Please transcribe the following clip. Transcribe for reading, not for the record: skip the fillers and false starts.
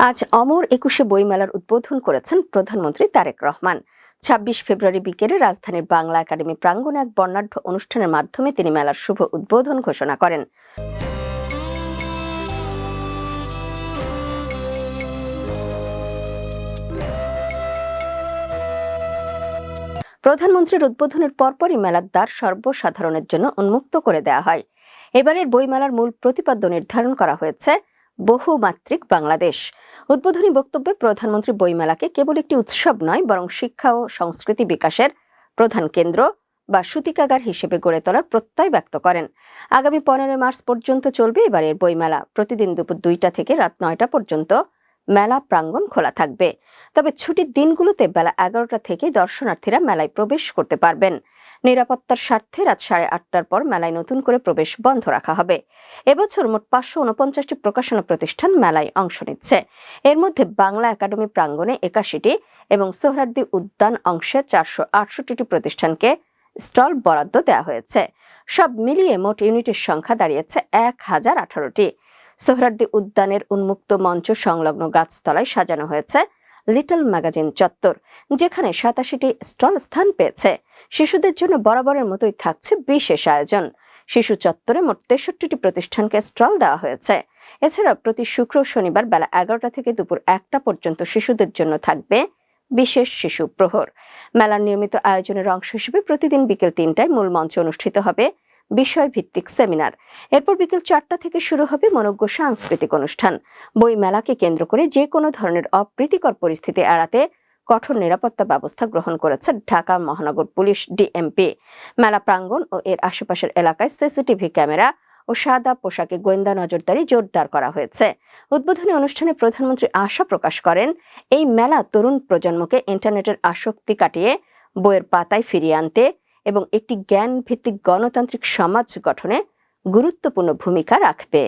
আজ অমর ২১শে বইমেলার উদ্বোধন করেছেন প্রধানমন্ত্রী তারেক রহমান। ২৬ ফেব্রুয়ারি বিকেলে রাজধানীর বাংলা একাডেমি প্রাঙ্গণে এক বর্ণাঢ্য অনুষ্ঠানের মাধ্যমে তিনি মেলার শুভ উদ্বোধন ঘোষণা করেন। প্রধানমন্ত্রীর উদ্বোধনের পরপরই মেলার দ্বার সর্বসাধারণের জন্য উন্মুক্ত করে দেওয়া হয়। এবারের বইমেলার মূল প্রতিপাদ্য নির্ধারণ করা হয়েছে বহুমাত্রিক বাংলাদেশ। উদ্বোধনী বক্তব্যে প্রধানমন্ত্রী বইমেলাকে কেবল একটি উৎসব নয়, বরং শিক্ষা ও সংস্কৃতি বিকাশের প্রধান কেন্দ্র বা সূতিকাগার হিসেবে গড়ে তোলার প্রত্যয় ব্যক্ত করেন। আগামী ১৫ মার্চ পর্যন্ত চলবে এবারের বইমেলা। প্রতিদিন দুপুর ২টা থেকে রাত ৯টা পর্যন্ত মেলা প্রাঙ্গণ খোলা থাকবে। তবে ছুটির দিনগুলোতে বেলা ১১টা থেকে দর্শনার্থীরা মেলায় প্রবেশ করতে পারবেন। নিরাপত্তার স্বার্থে রাত ৮:৩০টার পর মেলায় নতুন করে প্রবেশ বন্ধ রাখা হবে। এবছর মোট ৫৪৯টি প্রকাশনা প্রতিষ্ঠান মেলায় অংশ নিচ্ছে। এর মধ্যে বাংলা একাডেমি প্রাঙ্গণে ৮১টি এবং সোহরাওয়ার্দী উদ্যান অংশে ৪৬৮টি প্রতিষ্ঠানকে স্টল বরাদ্দ দেওয়া হয়েছে। সব মিলিয়ে মোট ইউনিটের সংখ্যা দাঁড়িয়েছে ১,০১৮টি। সোহরাওয়ার্দী উদ্যানের উন্মুক্ত মঞ্চ সংলগ্ন গাছতলায় সাজানো হয়েছে লিটল ম্যাগাজিন চত্বর, যেখানে ৮৭টি স্টল স্থান পেয়েছে। শিশুদের জন্য বরাবরের মতোই থাকছে বিশেষ আয়োজন। শিশু চত্বরে মোট ৬৩টি প্রতিষ্ঠানকে স্টল দেওয়া হয়েছে। এছাড়া প্রতি শুক্র ও শনিবার বেলা ১১টা থেকে দুপুর ১টা পর্যন্ত শিশুদের জন্য থাকবে বিশেষ শিশু প্রহর। মেলার নিয়মিত আয়োজনের অংশ হিসেবে প্রতিদিন বিকেল ৩টায় মূল মঞ্চে অনুষ্ঠিত হবে বিষয়ভিত্তিক সেমিনার। এরপর বিকেল ৪টা থেকে শুরু হবে মনোজ্ঞ সাংস্কৃতিক অনুষ্ঠান। বই মেলাকে কেন্দ্র করে যে কোনো ধরনের অপ্রীতিকর পরিস্থিতি এড়াতে কঠোর নিরাপত্তা ব্যবস্থা গ্রহণ করেছে ঢাকা মহানগর পুলিশ ডিএমপি। মেলা প্রাঙ্গণ ও এর আশেপাশের এলাকায় সিসিটিভি ক্যামেরা ও সাদা পোশাকে গোয়েন্দা নজরদারি জোরদার করা হয়েছে। উদ্বোধনী অনুষ্ঠানে প্রধানমন্ত্রী আশা প্রকাশ করেন, এই মেলা তরুণ প্রজন্মকে ইন্টারনেটের আসক্তি কাটিয়ে বইয়ের পাতায় ফিরিয়ে আনতে এবং একটি জ্ঞান ভিত্তিক গণতান্ত্রিক সমাজ গঠনে গুরুত্বপূর্ণ ভূমিকা রাখবে।